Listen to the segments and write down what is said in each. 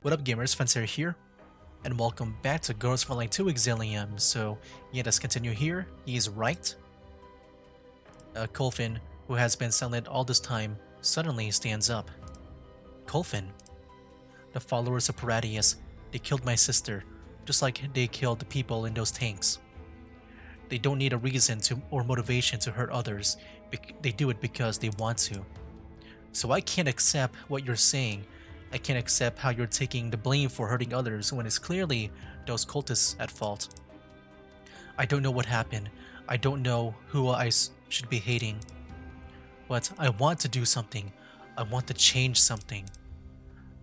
What up gamers, Fencer here, and welcome back to Girls Frontline 2 Exilium. So yeah, let's continue here. He is right. Colfin, who has been silent all this time, suddenly stands up. Colfin, the followers of Paradius, they killed my sister, just like they killed the people in those tanks. They don't need a reason to or motivation to hurt others, they do it because they want to. So I can't accept what you're saying. I can't accept how you're taking the blame for hurting others when it's clearly those cultists at fault. I don't know what happened. I don't know who should be hating. But I want to do something. I want to change something.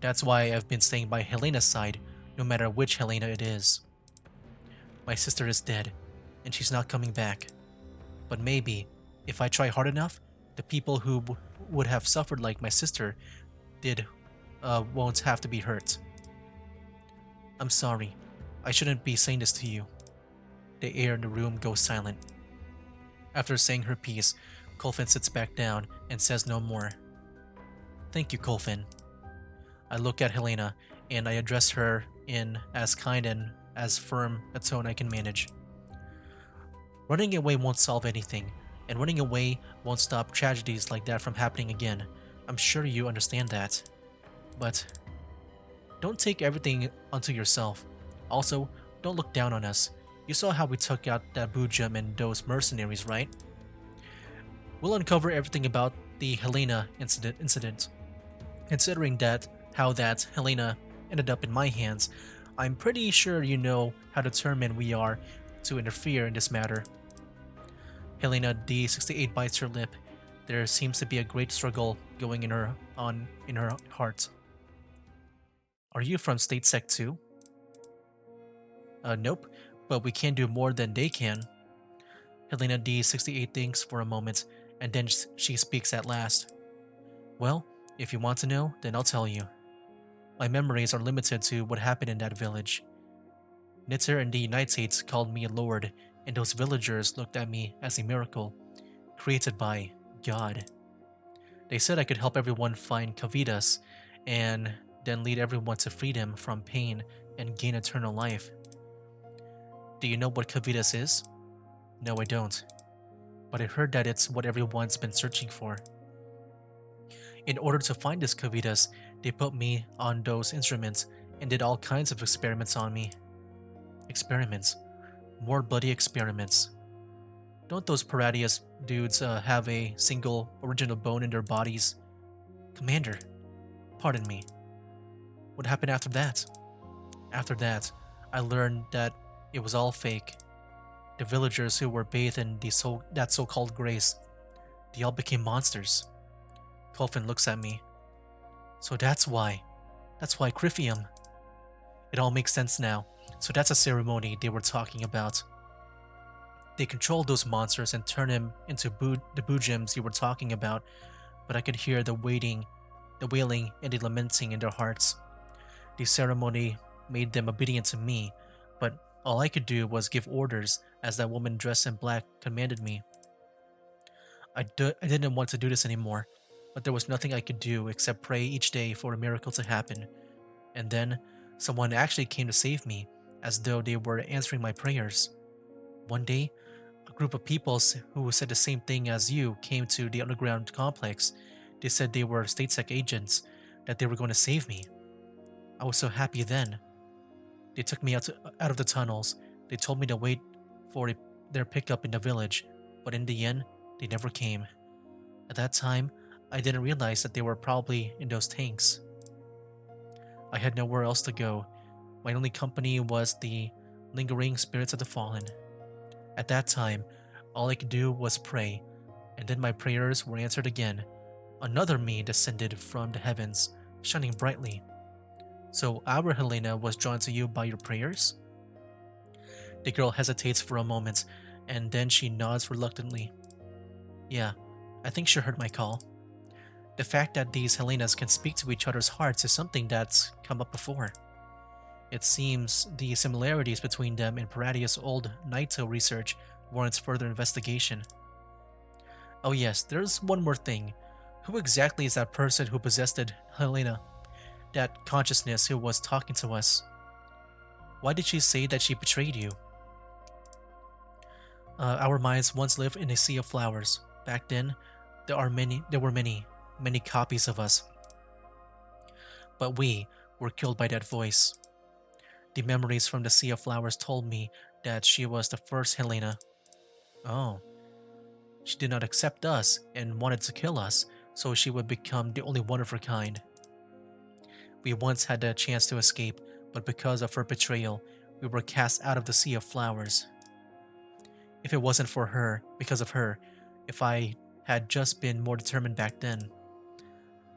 That's why I've been staying by Helena's side, no matter which Helena it is. My sister is dead, and she's not coming back. But maybe, if I try hard enough, the people who would have suffered like my sister did won't have to be hurt. I'm sorry. I shouldn't be saying this to you. The air in the room goes silent. After saying her piece, Colfin sits back down and says no more. Thank you, Colfin. I look at Helena and I address her in as kind and as firm a tone I can manage. Running away won't solve anything, and running away won't stop tragedies like that from happening again. I'm sure you understand that. But don't take everything onto yourself. Also, don't look down on us. You saw how we took out that Boojum and those mercenaries, right? We'll uncover everything about the Helena incident. Considering that how that Helena ended up in my hands, I'm pretty sure you know how determined we are to interfere in this matter. Helena D68 bites her lip. There seems to be a great struggle going in her heart. Are you from State Sec 2? Nope, but we can do more than they can. Helena D68 thinks for a moment, and then she speaks at last. Well, if you want to know, then I'll tell you. My memories are limited to what happened in that village. Knitter and the United States called me a lord, and those villagers looked at me as a miracle, created by God. They said I could help everyone find Kavidas, and then lead everyone to freedom from pain and gain eternal life. Do you know what Kavidas is? No, I don't. But I heard that it's what everyone's been searching for. In order to find this Kavidas, they put me on those instruments and did all kinds of experiments on me. Experiments. More bloody experiments. Don't those Paradius dudes have a single original bone in their bodies? Commander, pardon me. What happened after that? After that, I learned that it was all fake. The villagers who were bathed in that so-called grace, they all became monsters. Colfin looks at me. So that's why Crifium. It all makes sense now. So that's a ceremony they were talking about. They controlled those monsters and turned them into the Boojims you were talking about, but I could hear the wailing and the lamenting in their hearts. The ceremony made them obedient to me, but all I could do was give orders as that woman dressed in black commanded me. I didn't want to do this anymore, but there was nothing I could do except pray each day for a miracle to happen. And then, someone actually came to save me, as though they were answering my prayers. One day, a group of people who said the same thing as you came to the underground complex. They said they were State Sec agents, that they were going to save me. I was so happy then. They took me out of the tunnels. They told me to wait for their pickup in the village, but in the end, they never came. At that time, I didn't realize that they were probably in those tanks. I had nowhere else to go. My only company was the lingering spirits of the fallen. At that time, all I could do was pray, and then my prayers were answered again. Another me descended from the heavens, shining brightly. So our Helena was drawn to you by your prayers? The girl hesitates for a moment, and then she nods reluctantly. Yeah, I think she heard my call. The fact that these Helenas can speak to each other's hearts is something that's come up before. It seems the similarities between them and Paradius' old Naito research warrants further investigation. Oh yes, there's one more thing. Who exactly is that person who possessed Helena? that consciousness who was talking to us. Why did she say that she betrayed you? Our minds once lived in a sea of flowers. Back then, there were many copies of us. But we were killed by that voice. The memories from the Sea of Flowers told me that she was the first Helena. Oh, she did not accept us and wanted to kill us, so she would become the only one of her kind. We once had the chance to escape, but because of her betrayal, we were cast out of the Sea of Flowers. If it wasn't for her, because of her, if I had just been more determined back then.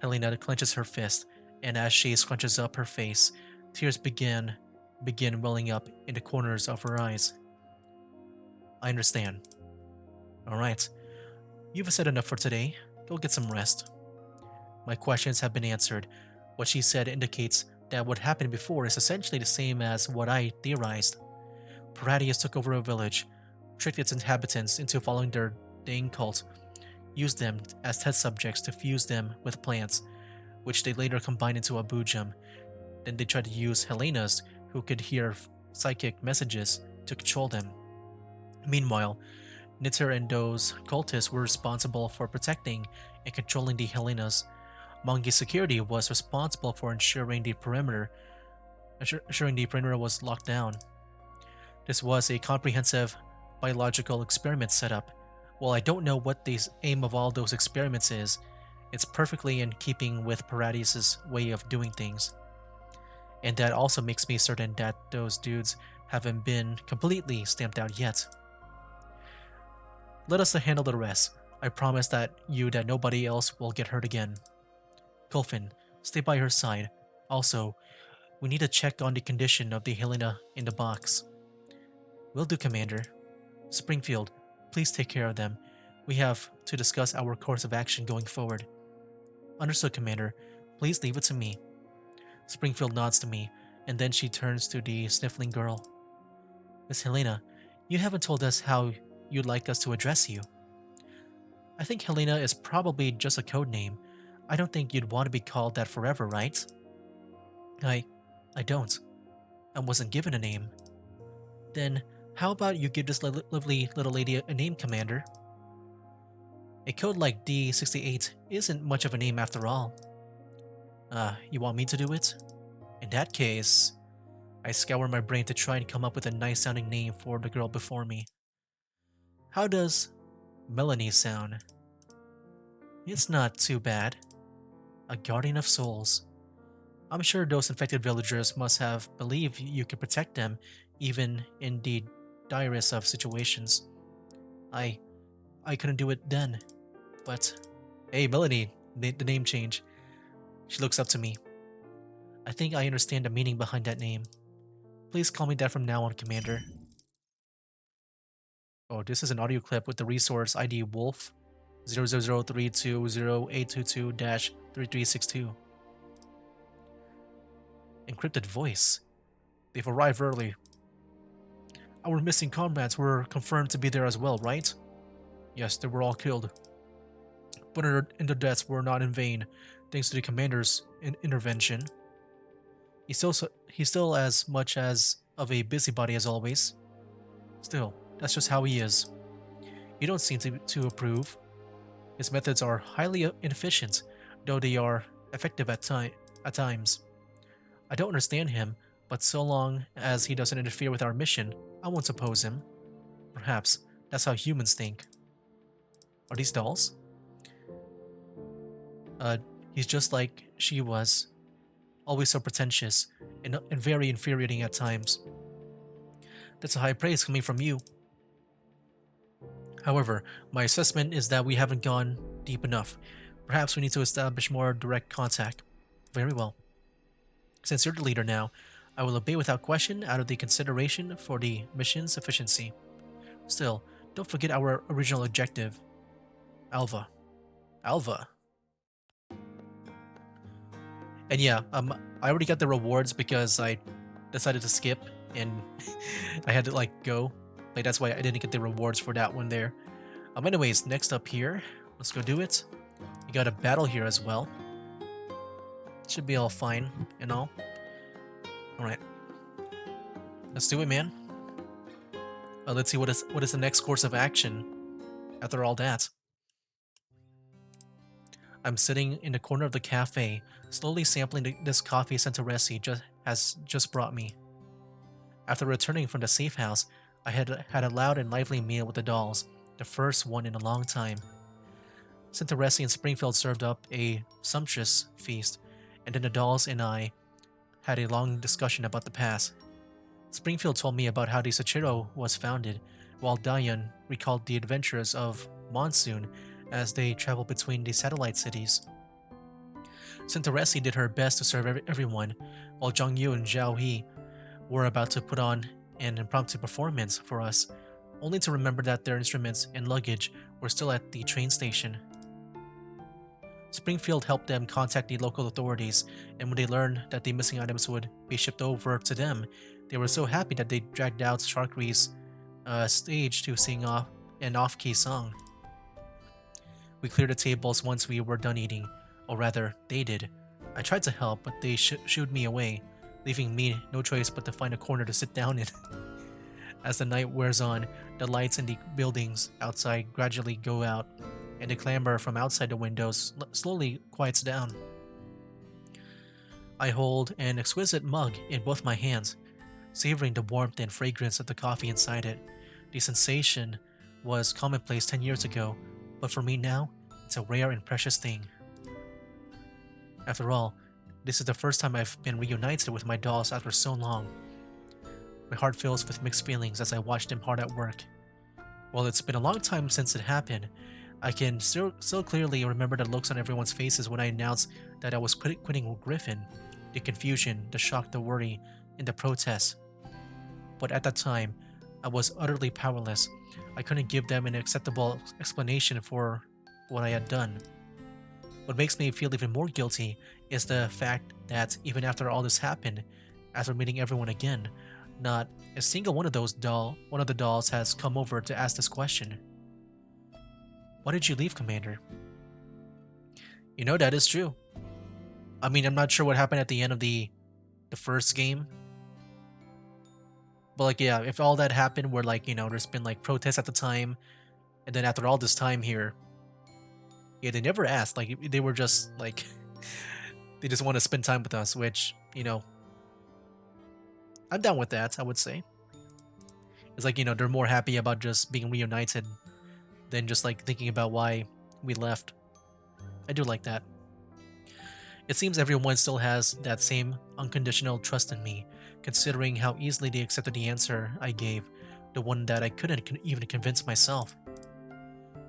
Helena clenches her fist, and as she scrunches up her face, tears begin welling up in the corners of her eyes. I understand. Alright, you've said enough for today. Go get some rest. My questions have been answered. What she said indicates that what happened before is essentially the same as what I theorized. Paradius took over a village, tricked its inhabitants into following their dang cult, used them as test subjects to fuse them with plants, which they later combined into a bujum. Then they tried to use Helenas, who could hear psychic messages, to control them. Meanwhile, Nitter and those cultists were responsible for protecting and controlling the Helenas. Mongi's security was responsible for ensuring the perimeter was locked down. This was a comprehensive biological experiment setup. While I don't know what the aim of all those experiments is, it's perfectly in keeping with Paradius' way of doing things. And that also makes me certain that those dudes haven't been completely stamped out yet. Let us handle the rest. I promise that nobody else will get hurt again. Kulfin, stay by her side. Also, we need to check on the condition of the Helena in the box. Will do, Commander. Springfield, please take care of them. We have to discuss our course of action going forward. Understood, Commander. Please leave it to me. Springfield nods to me, and then she turns to the sniffling girl. Miss Helena, you haven't told us how you'd like us to address you. I think Helena is probably just a code name. I don't think you'd want to be called that forever, right? I don't. I wasn't given a name. Then, how about you give this lovely little lady a name, Commander? A code like D68 isn't much of a name after all. You want me to do it? In that case, I scour my brain to try and come up with a nice-sounding name for the girl before me. How does Melanie sound? It's not too bad. A guardian of souls. I'm sure those infected villagers must have believed you could protect them, even in the direst of situations. I couldn't do it then, but... Hey, Melanie, the name change. She looks up to me. I think I understand the meaning behind that name. Please call me that from now on, Commander. Oh, this is an audio clip with the resource ID Wolf 000320822-3362. Encrypted voice. They've arrived early. Our missing comrades were confirmed to be there as well, right? Yes, they were all killed. But their deaths were not in vain, thanks to the commander's intervention. He's still as much as of a busybody as always. Still, that's just how he is. You don't seem to approve. His methods are highly inefficient, though they are effective at times. I don't understand him, but so long as he doesn't interfere with our mission, I won't oppose him. Perhaps that's how humans think. Are these dolls? He's just like she was. Always so pretentious and very infuriating at times. That's a high praise coming from you. However, my assessment is that we haven't gone deep enough. Perhaps we need to establish more direct contact. Very well. Since you're the leader now, I will obey without question out of the consideration for the mission's efficiency. Still, don't forget our original objective. Alva. Alva. And yeah, I already got the rewards because I decided to skip and I had to go. That's why I didn't get the rewards for that one there. Anyways, next up here, let's go do it. You got a battle here as well. Should be all fine and all. Alright, let's do it, man. Let's see what is the next course of action after all that. I'm sitting in the corner of the cafe, slowly sampling this coffee Santaresi has just brought me. After returning from the safe house, I had a loud and lively meal with the dolls, the first one in a long time. Santaresi and Springfield served up a sumptuous feast, and then the dolls and I had a long discussion about the past. Springfield told me about how the Sochiro was founded, while Diane recalled the adventures of Monsoon as they traveled between the satellite cities. Santaresi did her best to serve everyone, while Zhangyu and Zhao He were about to put on an impromptu performance for us, only to remember that their instruments and luggage were still at the train station. Springfield helped them contact the local authorities, and when they learned that the missing items would be shipped over to them, they were so happy that they dragged out Sharkry's stage to sing off an off-key song. We cleared the tables once we were done eating, or rather, they did. I tried to help, but they shooed me away, leaving me no choice but to find a corner to sit down in. As the night wears on, the lights in the buildings outside gradually go out, and the clamor from outside the windows slowly quiets down. I hold an exquisite mug in both my hands, savoring the warmth and fragrance of the coffee inside it. The sensation was commonplace 10 years ago, but for me now, it's a rare and precious thing. After all, this is the first time I've been reunited with my dolls after so long. My heart fills with mixed feelings as I watch them hard at work. While it's been a long time since it happened, I can still clearly remember the looks on everyone's faces when I announced that I was quitting Griffin. The confusion, the shock, the worry, and the protest. But at that time, I was utterly powerless. I couldn't give them an acceptable explanation for what I had done. What makes me feel even more guilty is the fact that even after all this happened, after meeting everyone again, not a single one of the dolls has come over to ask this question. Why did you leave, Commander? You know, that is true. I mean, I'm not sure what happened at the end of the first game. But like, yeah, if all that happened where like, there's been like protests at the time, and then after all this time here, yeah, they never asked. Like, they were just like, they just want to spend time with us, which, I'm down with that, I would say. It's like, they're more happy about just being reunited than just like thinking about why we left. I do like that. It seems everyone still has that same unconditional trust in me, considering how easily they accepted the answer I gave, the one that I couldn't even convince myself.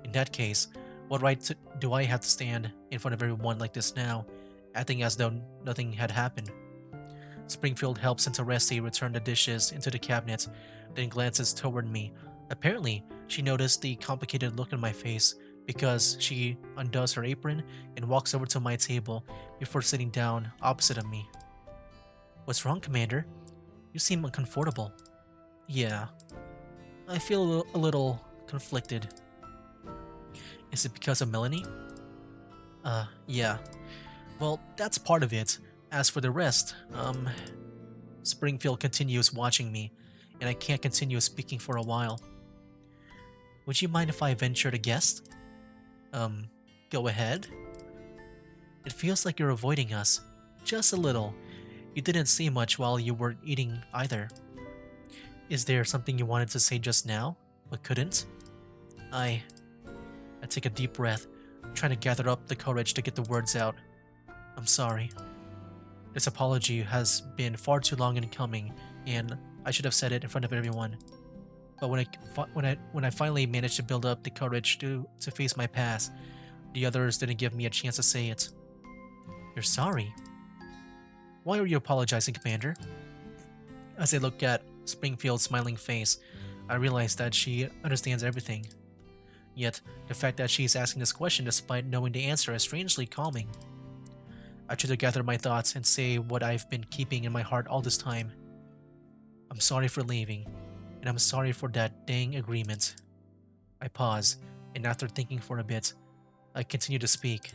In that case, what right do I have to stand in front of everyone like this now, acting as though nothing had happened? Springfield helps Santaresi return the dishes into the cabinet, then glances toward me. Apparently, she noticed the complicated look on my face because she undoes her apron and walks over to my table before sitting down opposite of me. What's wrong, Commander? You seem uncomfortable. Yeah, I feel a little conflicted. Is it because of Melanie? Yeah. Well, that's part of it. As for the rest, Springfield continues watching me, and I can't continue speaking for a while. Would you mind if I venture to guess? Go ahead. It feels like you're avoiding us. Just a little. You didn't say much while you were eating either. Is there something you wanted to say just now, but couldn't? I take a deep breath, trying to gather up the courage to get the words out. I'm sorry. This apology has been far too long in coming, and I should have said it in front of everyone. But when I finally managed to build up the courage to face my past, the others didn't give me a chance to say it. You're sorry? Why are you apologizing, Commander? As I look at Springfield's smiling face, I realize that she understands everything. Yet, the fact that she's asking this question despite knowing the answer is strangely calming. I try to gather my thoughts and say what I've been keeping in my heart all this time. I'm sorry for leaving, and I'm sorry for that dang agreement. I pause, and after thinking for a bit, I continue to speak.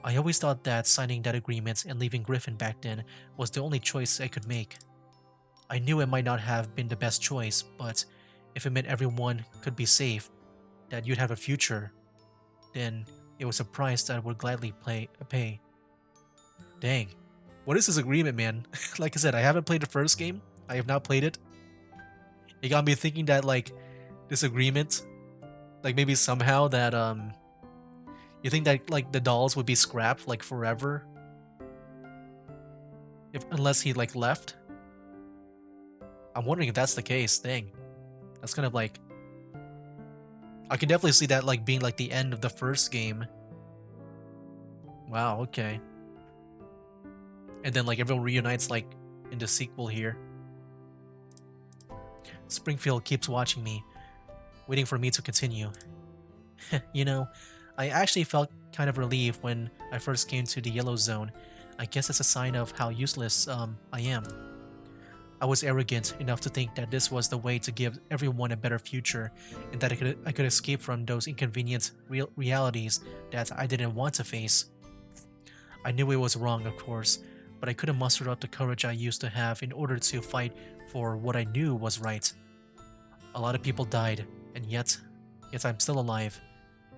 I always thought that signing that agreement and leaving Griffin back then was the only choice I could make. I knew it might not have been the best choice, but if it meant everyone could be safe, that you'd have a future, then it was a price that I would gladly pay. Dang. What is this agreement, man? Like I said, I haven't played the first game. I have not played it. It got me thinking that, like, this agreement, like, maybe somehow that, you think that, like, the dolls would be scrapped, like, forever? Unless he, like, left? I'm wondering if that's the case. Dang. That's kind of like, I can definitely see that, like, being, like, the end of the first game. Wow, okay. And then, like, everyone reunites, like, in the sequel here. Springfield keeps watching me, waiting for me to continue. You know, I actually felt kind of relieved when I first came to the yellow zone. I guess it's a sign of how useless I am. I was arrogant enough to think that this was the way to give everyone a better future, and that I could escape from those inconvenient realities that I didn't want to face. I knew it was wrong, of course, but I couldn't muster up the courage I used to have in order to fight for what I knew was right. A lot of people died, and yet I'm still alive.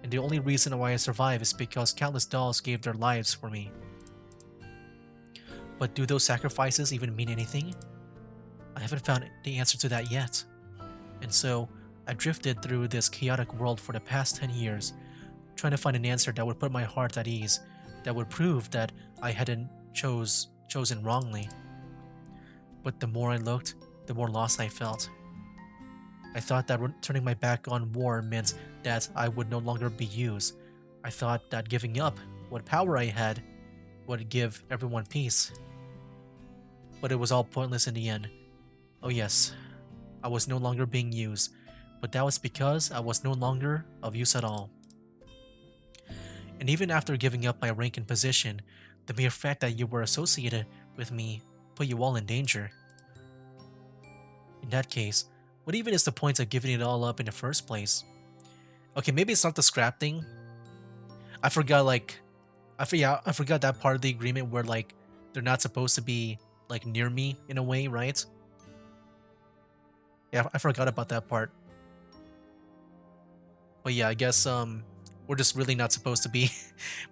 And the only reason why I survive is because countless dolls gave their lives for me. But do those sacrifices even mean anything? I haven't found the answer to that yet. And so, I drifted through this chaotic world for the past 10 years, trying to find an answer that would put my heart at ease, that would prove that I hadn't chosen wrongly. But the more I looked, the more lost I felt. I thought that turning my back on war meant that I would no longer be used. I thought that giving up what power I had would give everyone peace. But it was all pointless in the end. Oh yes, I was no longer being used, but that was because I was no longer of use at all. And even after giving up my rank and position, the mere fact that you were associated with me put you all in danger. In that case, what even is the point of giving it all up in the first place? Okay, maybe it's not the scrap thing. I forgot, like, I forgot that part of the agreement where, like, they're not supposed to be, like, near me in a way, right? Yeah, I forgot about that part. But yeah, I guess we're just really not supposed to be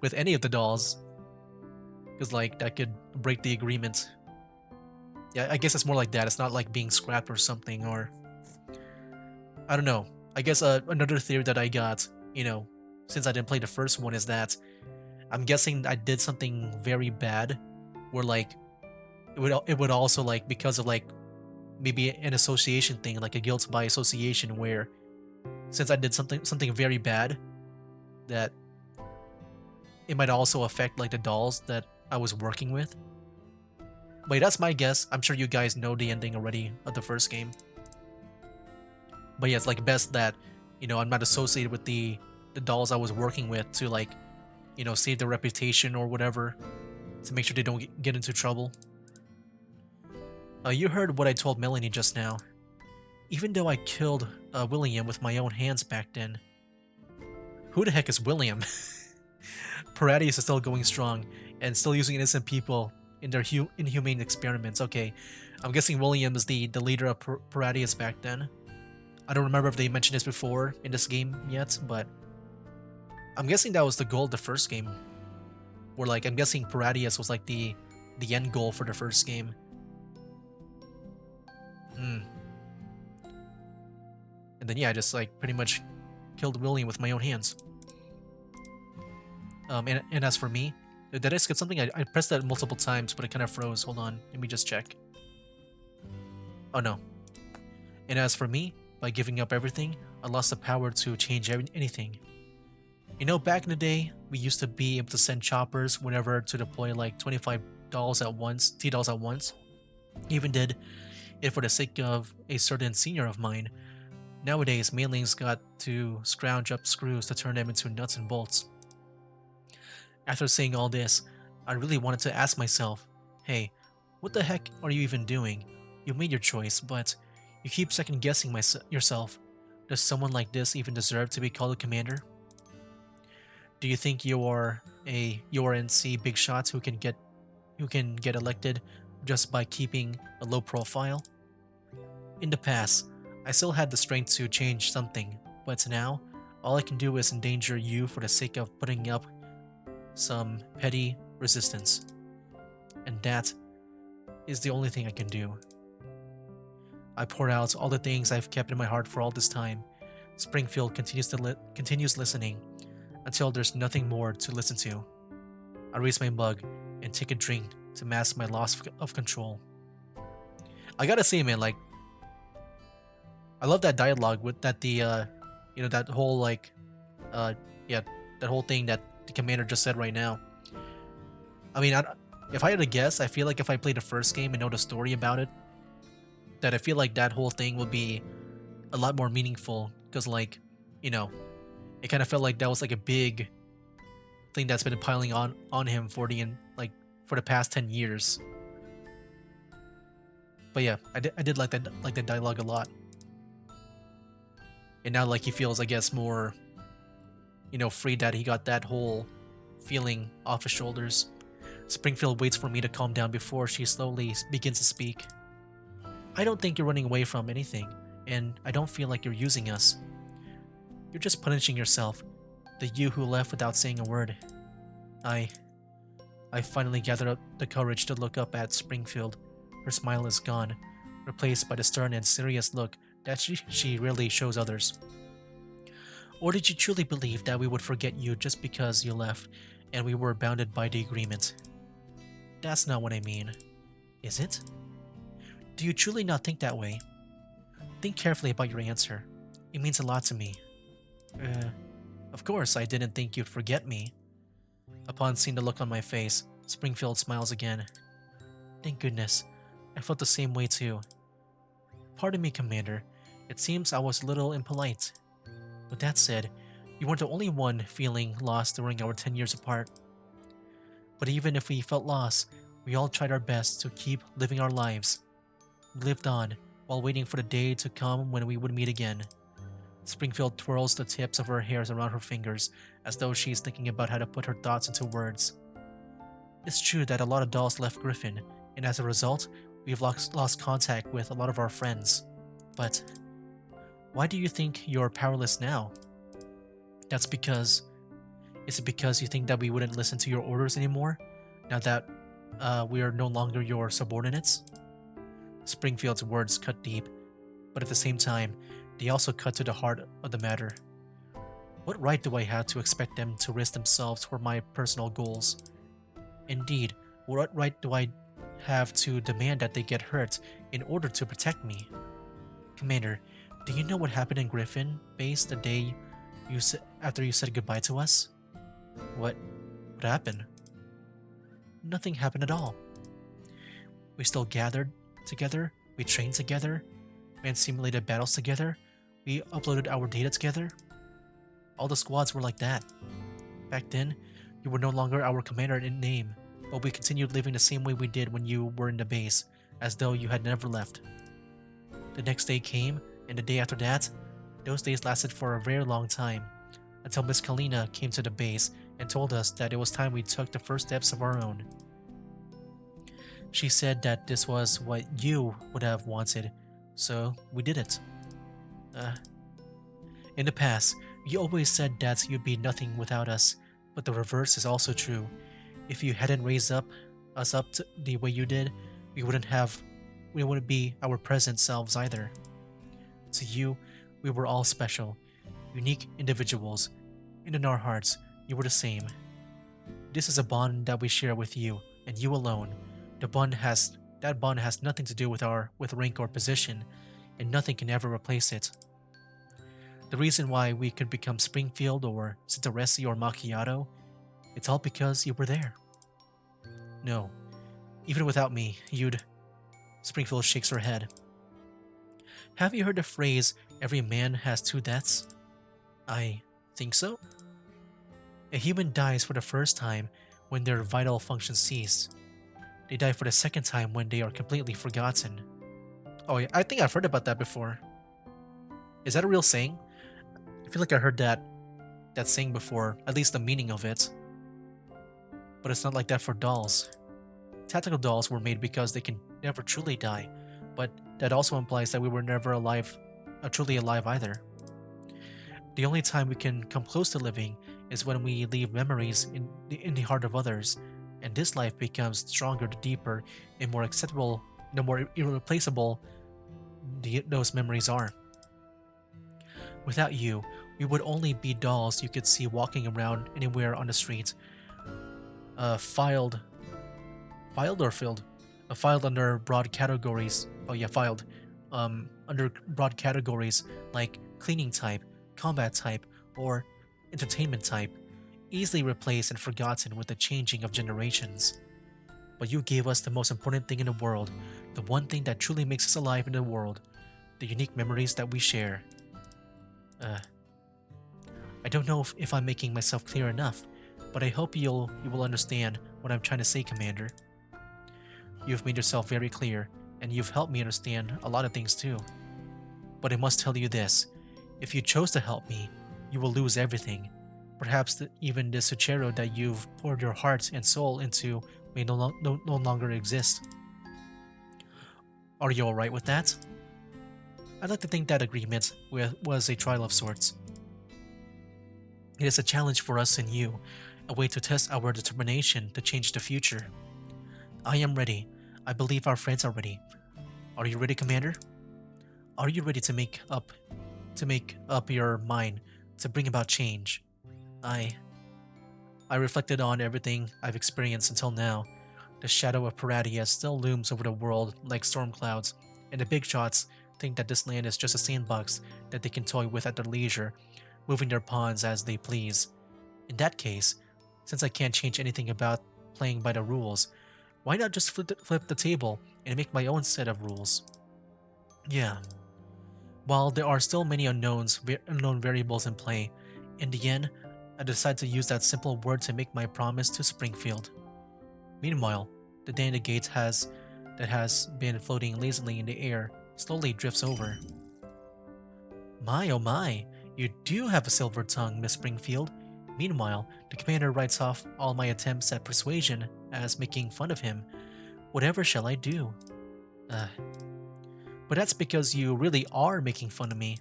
with any of the dolls, because, like, that could break the agreement. Yeah, I guess it's more like that. It's not like being scrapped or something, or I don't know. I guess another theory that I got, you know, since I didn't play the first one, is that I'm guessing I did something very bad, where, like, it would also, like, because of, like, maybe an association thing, like a guilt by association, where since I did something very bad, that it might also affect, like, the dolls that I was working with. Wait, that's my guess. I'm sure you guys know the ending already of the first game. But yeah, it's like best that, you know, I'm not associated with the dolls I was working with to, like, you know, save their reputation or whatever, to make sure they don't get into trouble. You heard what I told Melanie just now. Even though I killed William with my own hands back then. Who the heck is William? Paradius is still going strong and still using innocent people in their inhumane experiments. Okay, I'm guessing William is the leader of Paradius back then. I don't remember if they mentioned this before in this game yet, but I'm guessing that was the goal of the first game. Where, like, I'm guessing Paradius was, like, the end goal for the first game. And then yeah, I just, like, pretty much killed William with my own hands. And as for me, did I skip something? I pressed that multiple times, but it kind of froze. Hold on, let me just check. Oh no. And as for me, by giving up everything, I lost the power to change anything. You know, back in the day, we used to be able to send choppers whenever to deploy, like, 25 dolls at once, T-dolls at once. Even did it for the sake of a certain senior of mine. Nowadays, mainlings got to scrounge up screws to turn them into nuts and bolts. After saying all this, I really wanted to ask myself, hey, what the heck are you even doing? You made your choice, but you keep second guessing yourself. Does someone like this even deserve to be called a commander? Do you think you are a URNC big shots who can get elected just by keeping a low profile? In the past, I still had the strength to change something, but now all I can do is endanger you for the sake of putting up some petty resistance. And that is the only thing I can do. I pour out all the things I've kept in my heart for all this time. Springfield continues listening until there's nothing more to listen to. I raise my mug and take a drink to mask my loss of control. I gotta say, man, like I love that dialogue with that that whole uh yeah that whole thing that the commander just said right now. I mean, if I had to guess, I feel like if I played the first game and know the story about it, that I feel like that whole thing would be a lot more meaningful because you know it kind of felt like that was like a big thing that's been piling on him for for the past 10 years. But yeah, I did like that dialogue a lot. And now like he feels, I guess, more free that he got that whole feeling off his shoulders. Springfield waits for me to calm down before she slowly begins to speak. I don't think you're running away from anything, and I don't feel like you're using us. You're just punishing yourself, the you who left without saying a word. I finally gathered up the courage to look up at Springfield. Her smile is gone, replaced by the stern and serious look that she rarely shows others. Or did you truly believe that we would forget you just because you left and we were bounded by the agreement? That's not what I mean. Is it? Do you truly not think that way? Think carefully about your answer. It means a lot to me. Of course I didn't think you'd forget me. Upon seeing the look on my face, Springfield smiles again. Thank goodness. I felt the same way too. Pardon me, Commander. It seems I was a little impolite. With that said, you weren't the only one feeling lost during our 10 years apart. But even if we felt lost, we all tried our best to keep living our lives. We lived on, while waiting for the day to come when we would meet again. Springfield twirls the tips of her hairs around her fingers, as though she's thinking about how to put her thoughts into words. It's true that a lot of dolls left Griffin, and as a result, we've lost contact with a lot of our friends. But why do you think you're powerless now? That's because... Is it because you think that we wouldn't listen to your orders anymore, now that we are no longer your subordinates? Springfield's words cut deep, but at the same time, they also cut to the heart of the matter. What right do I have to expect them to risk themselves for my personal goals? Indeed, what right do I have to demand that they get hurt in order to protect me? Commander, do you know what happened in Griffin base the day after you said goodbye to us? What happened? Nothing happened at all. We still gathered together, we trained together, ran simulated battles together, we uploaded our data together. All the squads were like that. Back then, you were no longer our commander in name, but we continued living the same way we did when you were in the base, as though you had never left. The next day came, and the day after that, those days lasted for a very long time, until Miss Helena came to the base and told us that it was time we took the first steps of our own. She said that this was what you would have wanted, so we did it. In the past, you always said that you'd be nothing without us, but the reverse is also true. If you hadn't raised us up to the way you did, we wouldn't be our present selves either. To you, we were all special, unique individuals, and in our hearts, you were the same. This is a bond that we share with you, and you alone. That bond has nothing to do with rank or position, and nothing can ever replace it. The reason why we could become Springfield or Cintaresi or Macchiato, it's all because you were there. No, even without me, you'd... Springfield shakes her head. Have you heard the phrase, every man has two deaths? I think so. A human dies for the first time when their vital functions cease. They die for the second time when they are completely forgotten. Oh, yeah, I think I've heard about that before. Is that a real saying? I feel like I heard that that saying before, at least the meaning of it. But it's not like that for dolls. Tactical dolls were made because they can never truly die, but that also implies that we were never alive, truly alive either. The only time we can come close to living is when we leave memories in the heart of others, and this life becomes stronger the deeper and more acceptable, the more irreplaceable those memories are. Without you, we would only be dolls you could see walking around anywhere on the street, filed, filed or filled, filed under broad categories. Oh yeah, filed, under broad categories like cleaning type, combat type, or entertainment type, easily replaced and forgotten with the changing of generations. But you gave us the most important thing in the world, the one thing that truly makes us alive in the world, the unique memories that we share. Uh, I don't know if I'm making myself clear enough, but I hope you will understand what I'm trying to say, Commander. You've made yourself very clear, and you've helped me understand a lot of things too. But I must tell you this, if you chose to help me, you will lose everything. Perhaps even the Suchero that you've poured your heart and soul into may no longer exist. Are you alright with that? I'd like to think that agreement was a trial of sorts. It is a challenge for us and you, a way to test our determination to change the future. I am ready. I believe our friends are ready. Are you ready, Commander? Are you ready to make up your mind to bring about change? I I reflected on everything I've experienced until now. The shadow of Paradia still looms over the world like storm clouds, and the big shots think that this land is just a sandbox that they can toy with at their leisure, moving their pawns as they please. In that case, since I can't change anything about playing by the rules, why not just flip the table and make my own set of rules? Yeah, while there are still many unknown variables in play, in the end, I decided to use that simple word to make my promise to Springfield. Meanwhile, the day in the gates that has been floating lazily in the air slowly drifts over. My oh my, you do have a silver tongue, Miss Springfield. Meanwhile, the commander writes off all my attempts at persuasion as making fun of him. Whatever shall I do? Uh, but that's because you really are making fun of me.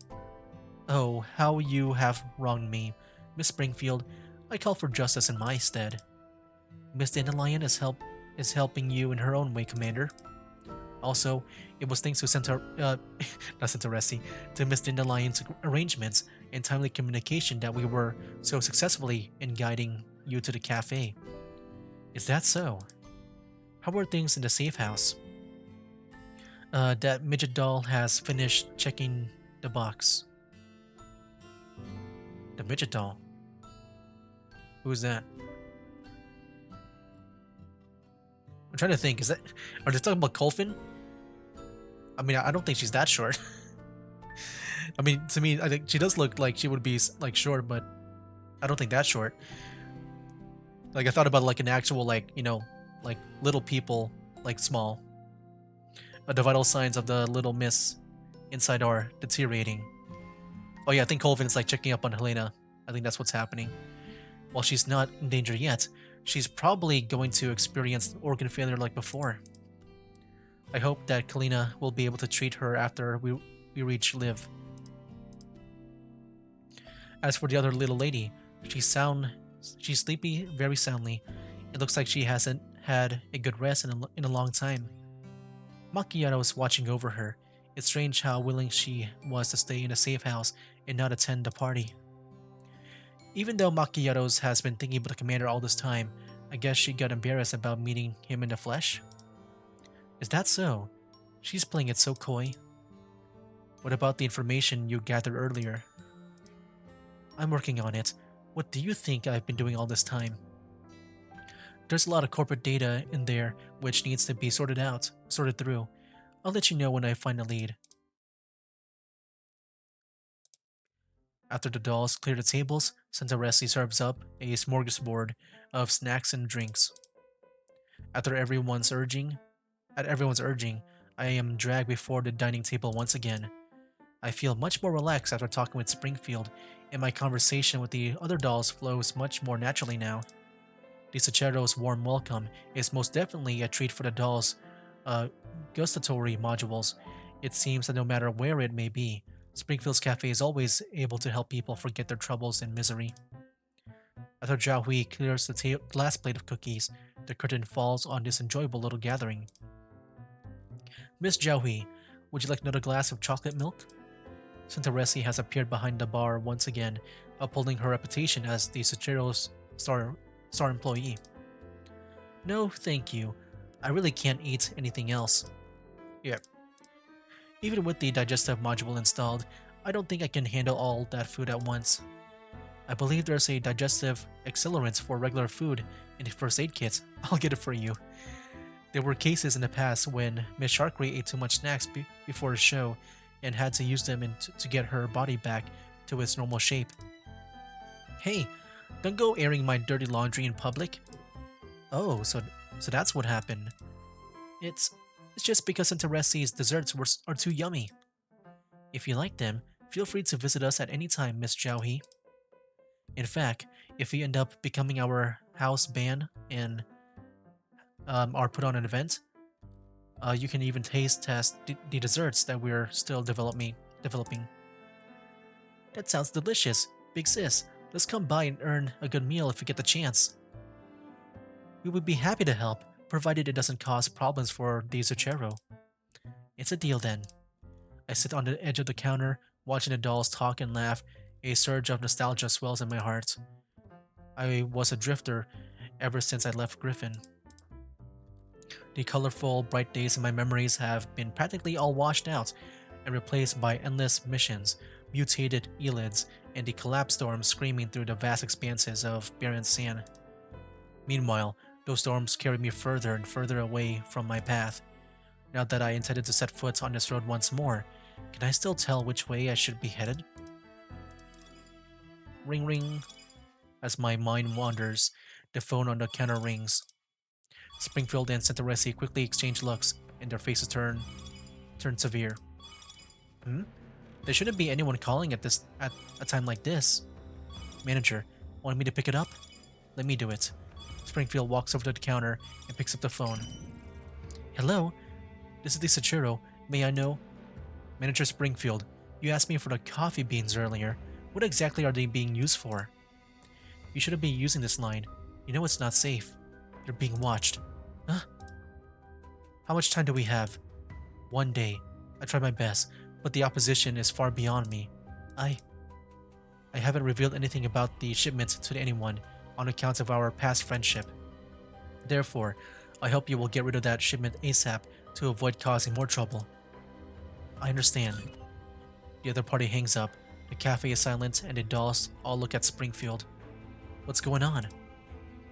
Oh, how you have wronged me. Miss Springfield, I call for justice in my stead. Miss Dandelion is helping you in her own way, Commander. Also, it was thanks to not Centauressi, to Miss Dandelion's arrangements and timely communication that we were so successfully in guiding you to the cafe. Is that so? How are things in the safe house? That midget doll has finished checking the box. The midget doll? Who's that? I'm trying to think, are they talking about Colfin? I mean, I don't think she's that short. I mean, to me, I think she does look like she would be like short, but I don't think that short. Like I thought about like an actual like, like little people, like small. The vital signs of the little miss inside are deteriorating. Oh yeah, I think Colvin is like checking up on Helena. I think that's what's happening. While she's not in danger yet, she's probably going to experience organ failure like before. I hope that Helena will be able to treat her after we reach Liv. As for the other little lady, she's sleepy very soundly. It looks like she hasn't had a good rest in a long time. Macchiato was watching over her. It's strange how willing she was to stay in a safe house and not attend the party. Even though Macchiatos has been thinking about the commander all this time, I guess she got embarrassed about meeting him in the flesh? Is that so? She's playing it so coy. What about the information you gathered earlier? I'm working on it. What do you think I've been doing all this time? There's a lot of corporate data in there which needs to be sorted through. I'll let you know when I find a lead. After the dolls clear the tables, Santaresi serves up a smorgasbord of snacks and drinks. After at everyone's urging, I am dragged before the dining table once again. I feel much more relaxed after talking with Springfield, and my conversation with the other dolls flows much more naturally now. Disachero's warm welcome is most definitely a treat for the dolls' uh, gustatory modules. It seems that no matter where it may be, Springfield's cafe is always able to help people forget their troubles and misery. After Zhao Hui clears the last plate of cookies, the curtain falls on this enjoyable little gathering. Miss Zhao Hui, would you like another glass of chocolate milk? Santaresi has appeared behind the bar once again, upholding her reputation as the Sachiro's star employee. No, thank you. I really can't eat anything else. Yeah. Even with the digestive module installed, I don't think I can handle all that food at once. I believe there's a digestive accelerant for regular food in the first aid kit. I'll get it for you. There were cases in the past when Miss Sharkray ate too much snacks before a show and had to use them to get her body back to its normal shape. Hey, don't go airing my dirty laundry in public. Oh, so that's what happened. It's just because Santaresi's desserts are too yummy. If you like them, feel free to visit us at any time, Miss Zhao. In fact, if we end up becoming our house band and are put on an event, you can even taste test the desserts that we're still developing. That sounds delicious. Big sis, let's come by and earn a good meal if we get the chance. We would be happy to help, provided it doesn't cause problems for the Zuchero. It's a deal then. I sit on the edge of the counter, watching the dolls talk and laugh. A surge of nostalgia swells in my heart. I was a drifter ever since I left Griffin. The colorful, bright days in my memories have been practically all washed out and replaced by endless missions, mutated elids, and the collapse storm screaming through the vast expanses of barren sand. Meanwhile, those storms carried me further and further away from my path. Now that I intended to set foot on this road once more, can I still tell which way I should be headed? Ring ring. As my mind wanders, the phone on the counter rings. Springfield and Santaresi quickly exchange looks, and their faces turn severe. There shouldn't be anyone calling at a time like this. Manager, want me to pick it up? Let me do it. Springfield walks over to the counter and picks up the phone. Hello? This is the Sachiro. May I know? Manager Springfield, you asked me for the coffee beans earlier. What exactly are they being used for? You shouldn't be using this line. You know it's not safe. You're being watched. Huh? How much time do we have? 1 day. I tried my best, but the opposition is far beyond me. I haven't revealed anything about the shipment to anyone on account of our past friendship. Therefore, I hope you will get rid of that shipment ASAP to avoid causing more trouble. I understand. The other party hangs up. The cafe is silent and the dolls all look at Springfield. What's going on?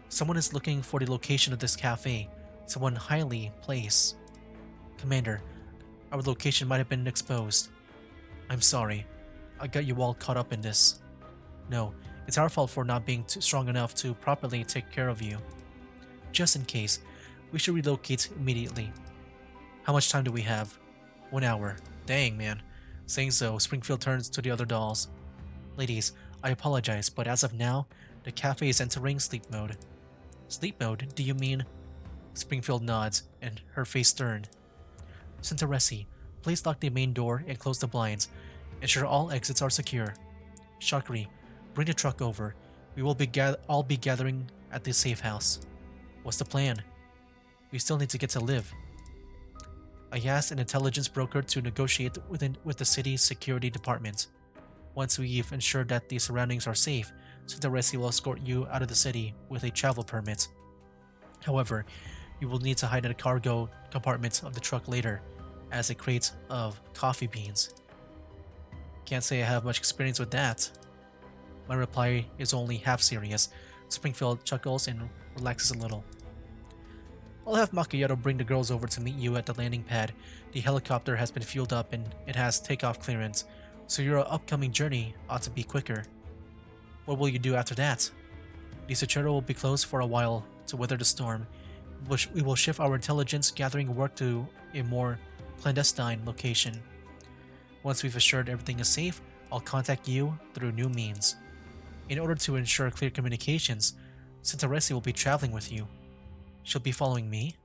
Someone is looking for the location of this cafe. Someone highly placed. Commander, our location might have been exposed. I'm sorry. I got you all caught up in this. No, it's our fault for not being strong enough to properly take care of you. Just in case, we should relocate immediately. How much time do we have? 1 hour. Dang, man. Saying so, Springfield turns to the other dolls. Ladies, I apologize, but as of now, the cafe is entering sleep mode. Sleep mode? Do you mean? Springfield nods, and her face stern. Santaresi, please lock the main door and close the blinds. Ensure all exits are secure. Shakri, bring the truck over. We will all be gathering at the safe house. What's the plan? We still need to get to live. I asked an intelligence broker to negotiate with the city's security department. Once we've ensured that the surroundings are safe, Santaresi will escort you out of the city with a travel permit. However, you will need to hide in the cargo compartment of the truck later, as a crate of coffee beans. Can't say I have much experience with that. My reply is only half serious. Springfield chuckles and relaxes a little. I'll have Macchiato bring the girls over to meet you at the landing pad. The helicopter has been fueled up and it has takeoff clearance, so your upcoming journey ought to be quicker. What will you do after that? The Sachero will be closed for a while to weather the storm. We will shift our intelligence gathering work to a more clandestine location. Once we've assured everything is safe, I'll contact you through new means. In order to ensure clear communications, Sintaresi will be traveling with you. She'll be following me?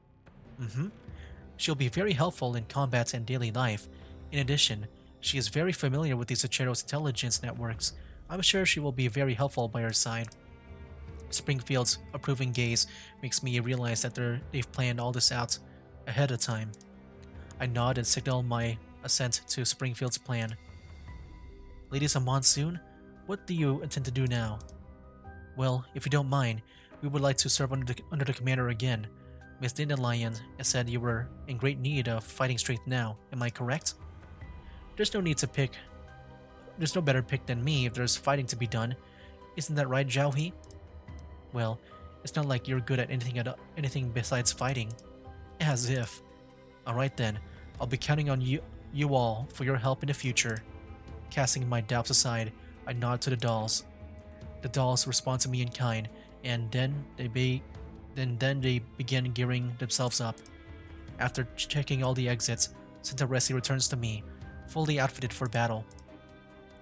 Mm-hmm. She'll be very helpful in combat and daily life. In addition, she is very familiar with the Zachero's intelligence networks. I'm sure she will be very helpful by her side. Springfield's approving gaze makes me realize that they've planned all this out ahead of time. I nod and signal my assent to Springfield's plan. Ladies of Monsoon, what do you intend to do now? Well, if you don't mind, we would like to serve under the commander again. Miss Dandelion said you were in great need of fighting strength now, am I correct? There's no need to pick. There's no better pick than me if there's fighting to be done. Isn't that right, Zhao? Well, it's not like you're good at anything besides fighting. As if. Alright then, I'll be counting on you all for your help in the future. Casting my doubts aside, I nod to the dolls. The dolls respond to me in kind, and then they begin gearing themselves up. After checking all the exits, Sintaresi returns to me, fully outfitted for battle.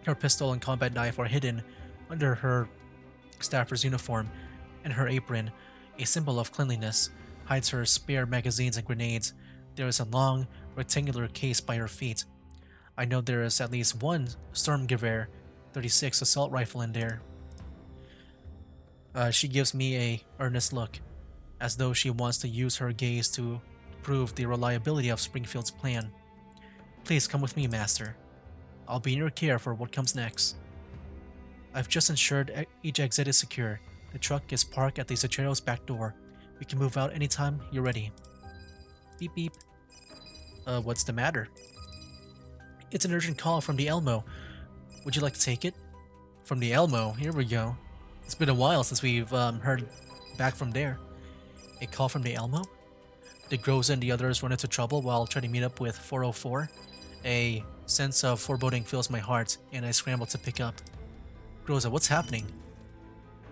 Her pistol and combat knife are hidden under her staffer's uniform, and her apron, a symbol of cleanliness, hides her spare magazines and grenades. There is a long, rectangular case by her feet. I know there is at least one Sturmgewehr 36 assault rifle in there. She gives me a earnest look, as though she wants to use her gaze to prove the reliability of Springfield's plan. Please come with me, Master. I'll be in your care for what comes next. I've just ensured each exit is secure. The truck is parked at the Zachero's back door. We can move out anytime you're ready. Beep beep. What's the matter? It's an urgent call from the Elmo. Would you like to take it? From the Elmo, here we go. It's been a while since we've heard back from there. A call from the Elmo? Did Groza and the others run into trouble while trying to meet up with 404? A sense of foreboding fills my heart, and I scramble to pick up. Groza, what's happening?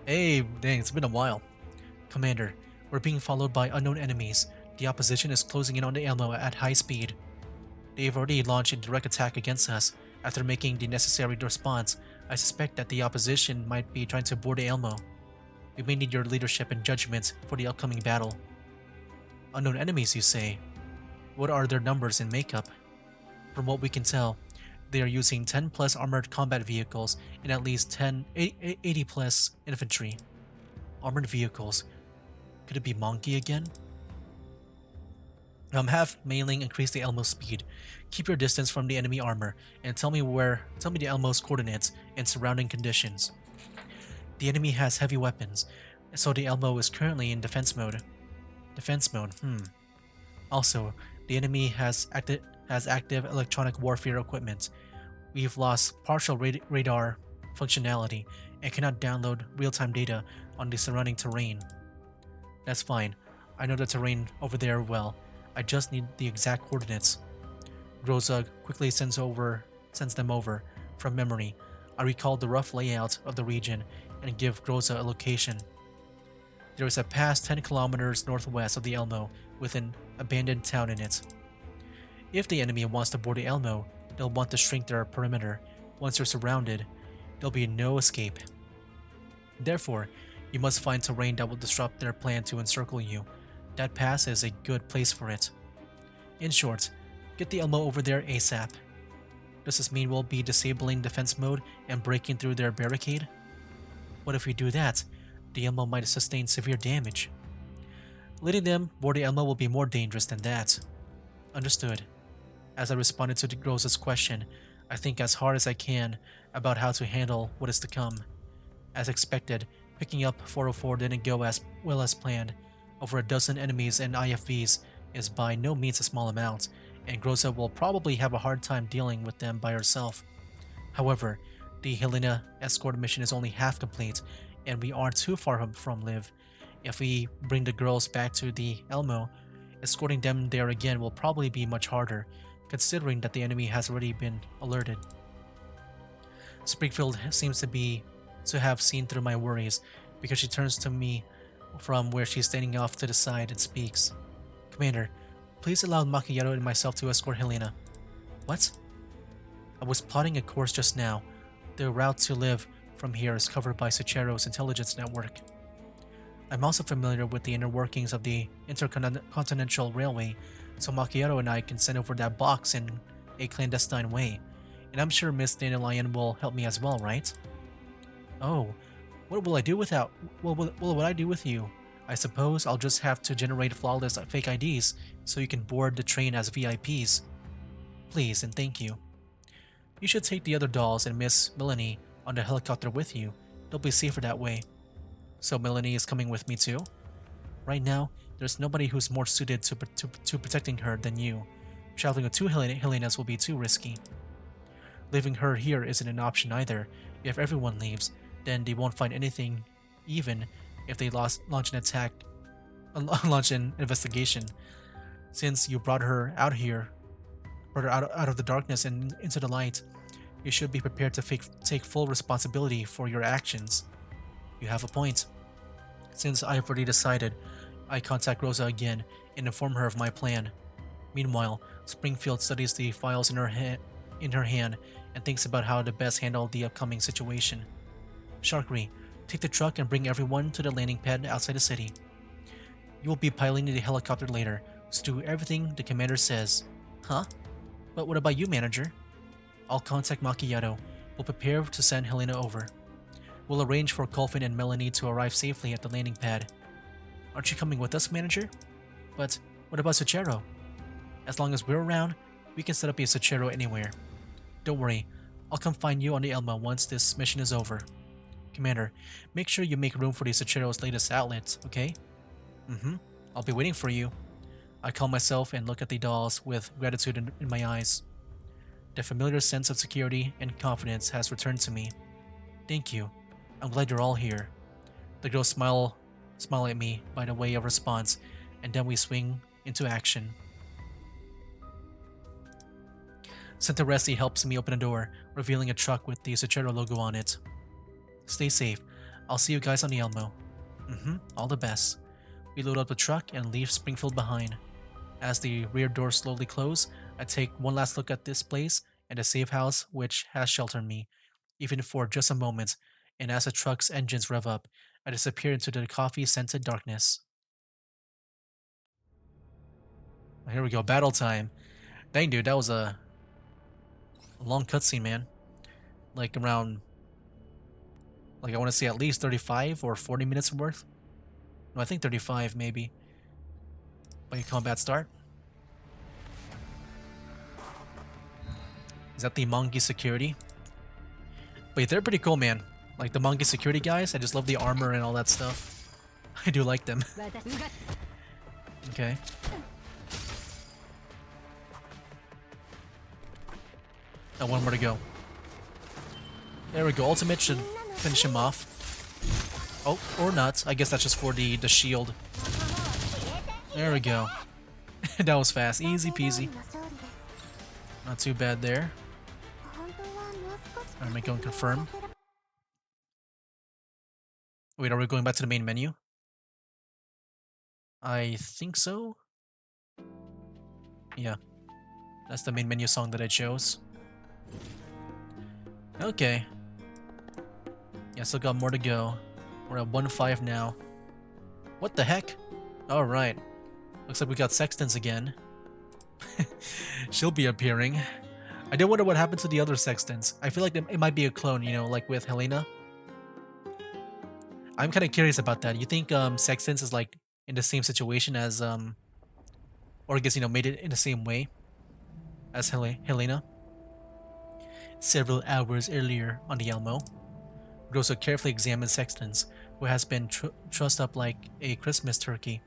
Hey, dang, it's been a while. Commander, we're being followed by unknown enemies. The opposition is closing in on the Elmo at high speed. They've already launched a direct attack against us. After making the necessary response, I suspect that the opposition might be trying to board the Elmo. We may need your leadership and judgment for the upcoming battle. Unknown enemies, you say? What are their numbers and makeup? From what we can tell, they are using 10 plus armored combat vehicles and at least 80 plus infantry. Armored vehicles. Could it be Monkey again? Have Mei Ling increase the Elmo's speed. Keep your distance from the enemy armor and tell me the Elmo's coordinates and surrounding conditions. The enemy has heavy weapons, so the Elmo is currently in defense mode. Defense mode, Also, the enemy has active electronic warfare equipment. We've lost partial radar functionality and cannot download real-time data on the surrounding terrain. That's fine. I know the terrain over there well. I just need the exact coordinates. Groza quickly sends them over from memory. I recall the rough layout of the region and give Groza a location. There is a pass 10 kilometers northwest of the Elmo with an abandoned town in it. If the enemy wants to board the Elmo, they'll want to shrink their perimeter. Once they're surrounded, there'll be no escape. Therefore, you must find terrain that will disrupt their plan to encircle you. That pass is a good place for it. In short, get the Elmo over there ASAP. Does this mean we'll be disabling defense mode and breaking through their barricade? What if we do that? The Elmo might sustain severe damage. Letting them board the Elmo will be more dangerous than that. Understood. As I responded to Groza's question, I think as hard as I can about how to handle what is to come. As expected, picking up 404 didn't go as well as planned. Over a dozen enemies and IFVs is by no means a small amount, and Groza will probably have a hard time dealing with them by herself. However, the Helena escort mission is only half complete, and we aren't too far from Liv. If we bring the girls back to the Elmo, escorting them there again will probably be much harder, considering that the enemy has already been alerted. Springfield seems to have seen through my worries, because she turns to me from where she's standing off to the side and speaks. Commander, please allow Macchiato and myself to escort Helena. What? I was plotting a course just now. The route to live from here is covered by Suchero's intelligence network. I'm also familiar with the inner workings of the Intercontinental Railway, so Macchiato and I can send over that box in a clandestine way. And I'm sure Miss Dandelion will help me as well, right? Oh, what will I do without? What I do with you? I suppose I'll just have to generate flawless fake IDs so you can board the train as VIPs. Please and thank you. You should take the other dolls and Miss Melanie on the helicopter with you. They'll be safer that way. So Melanie is coming with me too? Right now, there's nobody who's more suited to protecting her than you. Traveling with two Helenas will be too risky. Leaving her here isn't an option either. If everyone leaves, then they won't find anything, even if they launch an attack, launch an investigation. Since you brought her out here, brought her out of the darkness and into the light, you should be prepared to take full responsibility for your actions. You have a point. Since I have already decided, I contact Rosa again and inform her of my plan. Meanwhile, Springfield studies the files in her hand and thinks about how to best handle the upcoming situation. Sharkry, take the truck and bring everyone to the landing pad outside the city. You will be piloting the helicopter later, so do everything the commander says. Huh? But what about you, manager? I'll contact Macchiato. We'll prepare to send Helena over. We'll arrange for Colfin and Melanie to arrive safely at the landing pad. Aren't you coming with us, manager? But what about Suchero? As long as we're around, we can set up a Suchero anywhere. Don't worry, I'll come find you on the Elma once this mission is over. Commander, make sure you make room for the Suchero's latest outlets, okay? I'll be waiting for you. I calm myself and look at the dolls with gratitude in my eyes. The familiar sense of security and confidence has returned to me. Thank you. I'm glad you're all here. The girls smile at me by the way of response, and then we swing into action. Santaresi helps me open a door, revealing a truck with the Suchero logo on it. Stay safe. I'll see you guys on the Elmo. All the best. We load up the truck and leave Springfield behind. As the rear doors slowly close, I take one last look at this place and the safe house which has sheltered me, even for just a moment, and as the truck's engines rev up, I disappear into the coffee-scented darkness. Here we go, battle time. Dang, dude, that was a long cutscene, man. Like around, I want to say at least 35 or 40 minutes worth. No, I think 35 maybe. By combat start. Is that the Mongi security? Wait, they're pretty cool, man. Like the Mongi security guys, I just love the armor and all that stuff. I do like them. Okay. One more to go. There we go. Ultimate should finish him off. Oh, or not. I guess that's just for the shield. There we go. That was fast. Easy peasy. Not too bad there. Alright, make go and confirm. Wait, are we going back to the main menu? I think so. Yeah. That's the main menu song that I chose. Okay. Yeah, still got more to go. We're at 1-5 now. What the heck? Alright. Looks like we got Sextons again. She'll be appearing. I did wonder what happened to the other Sextons. I feel like it might be a clone, you know, like with Helena. I'm kind of curious about that. You think Sextons is like in the same situation as, or I guess, you know, made it in the same way as Helena? Several hours earlier on the Elmo, Rosa carefully examines Sextons, who has been trussed up like a Christmas turkey.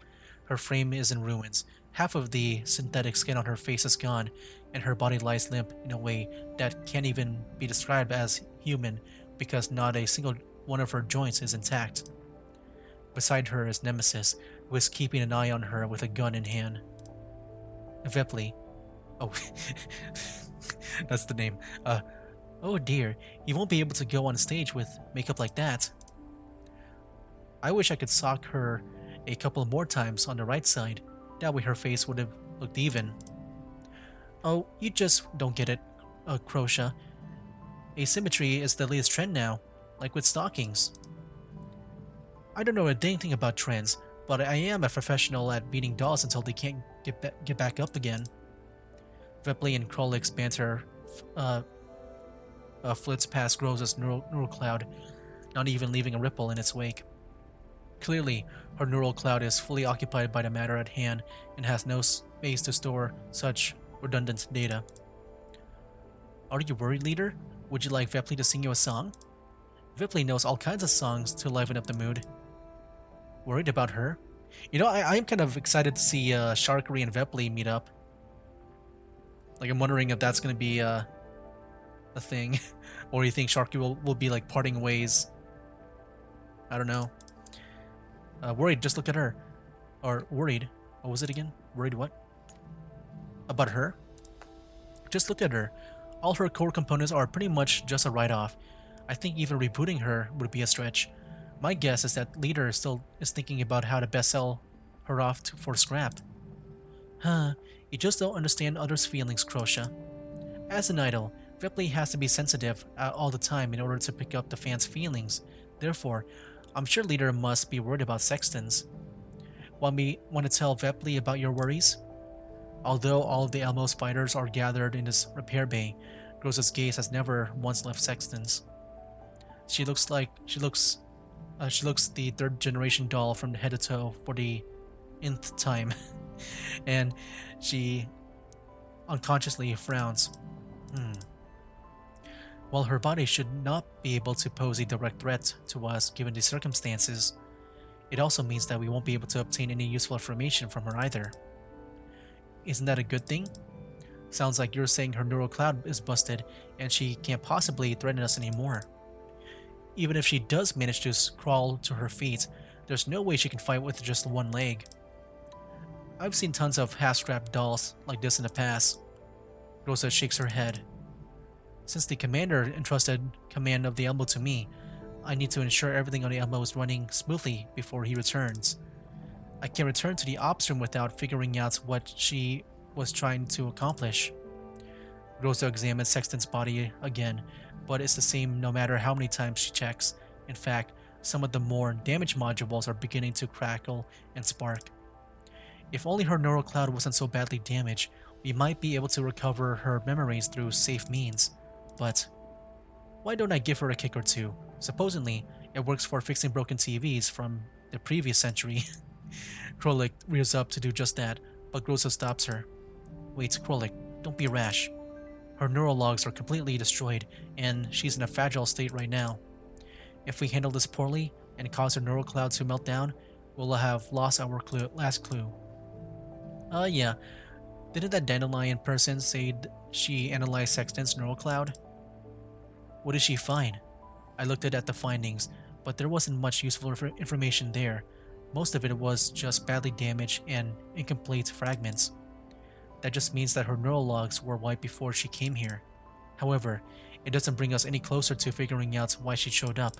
Her frame is in ruins. Half of the synthetic skin on her face is gone, and her body lies limp in a way that can't even be described as human because not a single one of her joints is intact. Beside her is Nemesis, who is keeping an eye on her with a gun in hand. Vepli. Oh, that's the name. Oh dear, you won't be able to go on stage with makeup like that. I wish I could sock her a couple more times on the right side. That way her face would have looked even. Oh, you just don't get it, Crocia. Asymmetry is the latest trend now, like with stockings. I don't know a dang thing about trends, but I am a professional at beating dolls until they can't get back up again. Vepley and Krolik's banter uh, flits past Groza's neural cloud, not even leaving a ripple in its wake. Clearly, her neural cloud is fully occupied by the matter at hand and has no space to store such redundant data. Are you worried, leader? Would you like Vepley to sing you a song? Vepley knows all kinds of songs to liven up the mood. Worried about her? You know, I am kind of excited to see Sharkery and Vepley meet up. Like, I'm wondering if that's going to be a thing. Or you think Sharky will be like parting ways? I don't know. Worried, just look at her. Or worried. What was it again? Worried what? About her? Just look at her. All her core components are pretty much just a write-off. I think even rebooting her would be a stretch. My guess is that Leader still is thinking about how to best sell her off for scrap. Huh, you just don't understand others' feelings, Crocia. As an idol, Ripley has to be sensitive all the time in order to pick up the fans' feelings. Therefore, I'm sure Leader must be worried about Sextons. Want to tell Vepley about your worries? Although all of the Elmo's fighters are gathered in this repair bay, Groza's gaze has never once left Sexton's. She looks the third generation doll from head to toe for the nth time, and she unconsciously frowns. While her body should not be able to pose a direct threat to us given the circumstances, it also means that we won't be able to obtain any useful information from her either. Isn't that a good thing? Sounds like you're saying her neural cloud is busted and she can't possibly threaten us anymore. Even if she does manage to crawl to her feet, there's no way she can fight with just one leg. I've seen tons of half-strapped dolls like this in the past. Rosa shakes her head. Since the commander entrusted command of the Elmo to me, I need to ensure everything on the Elmo is running smoothly before he returns. I can't return to the ops room without figuring out what she was trying to accomplish. Rosa examines Sexton's body again, but it's the same no matter how many times she checks. In fact, some of the more damaged modules are beginning to crackle and spark. If only her neural cloud wasn't so badly damaged, we might be able to recover her memories through safe means. But why don't I give her a kick or two? Supposedly, it works for fixing broken TVs from the previous century. Krolik rears up to do just that, but Groza stops her. Wait, Krolik, don't be rash. Her neural logs are completely destroyed, and she's in a fragile state right now. If we handle this poorly and cause her neural cloud to melt down, we'll have lost our last clue. Yeah. Didn't that dandelion person say she analyzed Sexton's neural cloud? What did she find? I looked at the findings, but there wasn't much useful information there. Most of it was just badly damaged and incomplete fragments. That just means that her neural logs were wiped before she came here. However, it doesn't bring us any closer to figuring out why she showed up.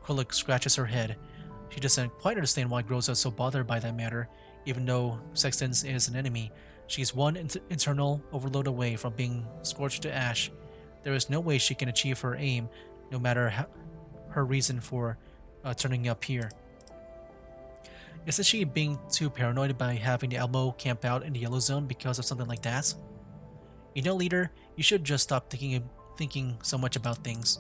Krolik scratches her head. She doesn't quite understand why Groza is so bothered by that matter. Even though Sexton's is an enemy, she's one internal overload away from being scorched to ash. There is no way she can achieve her aim, no matter her reason for turning up here. Isn't she being too paranoid by having the Elmo camp out in the yellow zone because of something like that? You know, leader, you should just stop thinking so much about things.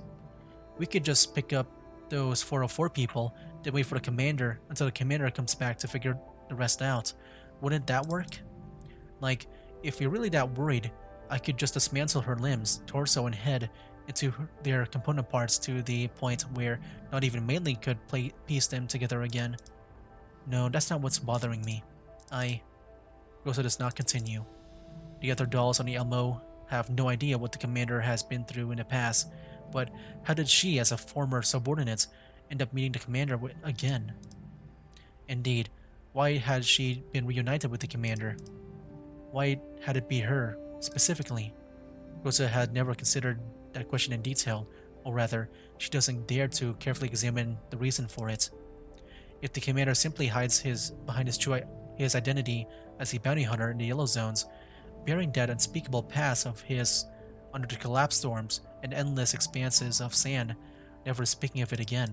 We could just pick up those 404 people, then wait for the commander until the commander comes back to figure the rest out. Wouldn't that work? Like, if you're really that worried, I could just dismantle her limbs, torso, and head into their component parts to the point where not even Mainling could piece them together again. No, that's not what's bothering me. Rosa does not continue. The other dolls on the Elmo have no idea what the commander has been through in the past, but how did she, as a former subordinate, end up meeting the commander again? Indeed, why had she been reunited with the commander? Why had it be her, specifically? Rosa had never considered that question in detail, or rather, she doesn't dare to carefully examine the reason for it. If the commander simply hides behind his identity as a bounty hunter in the yellow zones, bearing that unspeakable past of his under the collapse storms and endless expanses of sand, never speaking of it again.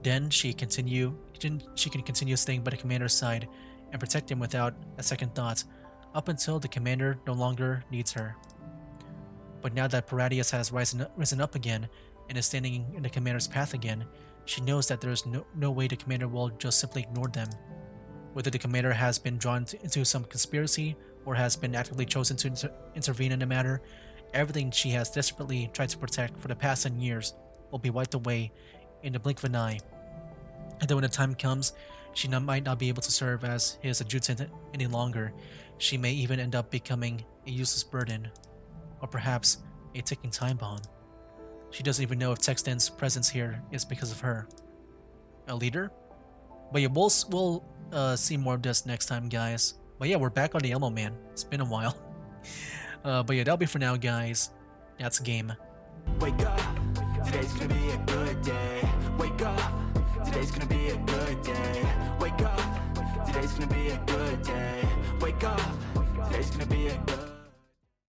Then she can continue staying by the commander's side and protect him without a second thought, up until the commander no longer needs her. But now that Paradius has risen up again and is standing in the commander's path again, she knows that there is no way the commander will just simply ignore them. Whether the commander has been drawn into some conspiracy or has been actively chosen to intervene in the matter, everything she has desperately tried to protect for the past 10 years will be wiped away in the blink of an eye. And then when the time comes, she might not be able to serve as his adjutant any longer. She may even end up becoming a useless burden, or perhaps a ticking time bomb. She doesn't even know if Texton's presence here is because of her. A leader? But yeah, we'll see more of this next time, guys. But yeah, we're back on the Elmo Man. It's been a while. But yeah, that'll be for now, guys. That's a game. Wake up, today's gonna be a good day. Wake up, today's gonna be a good day. Wake up, today's gonna be a good day. Wake up, today's gonna be a good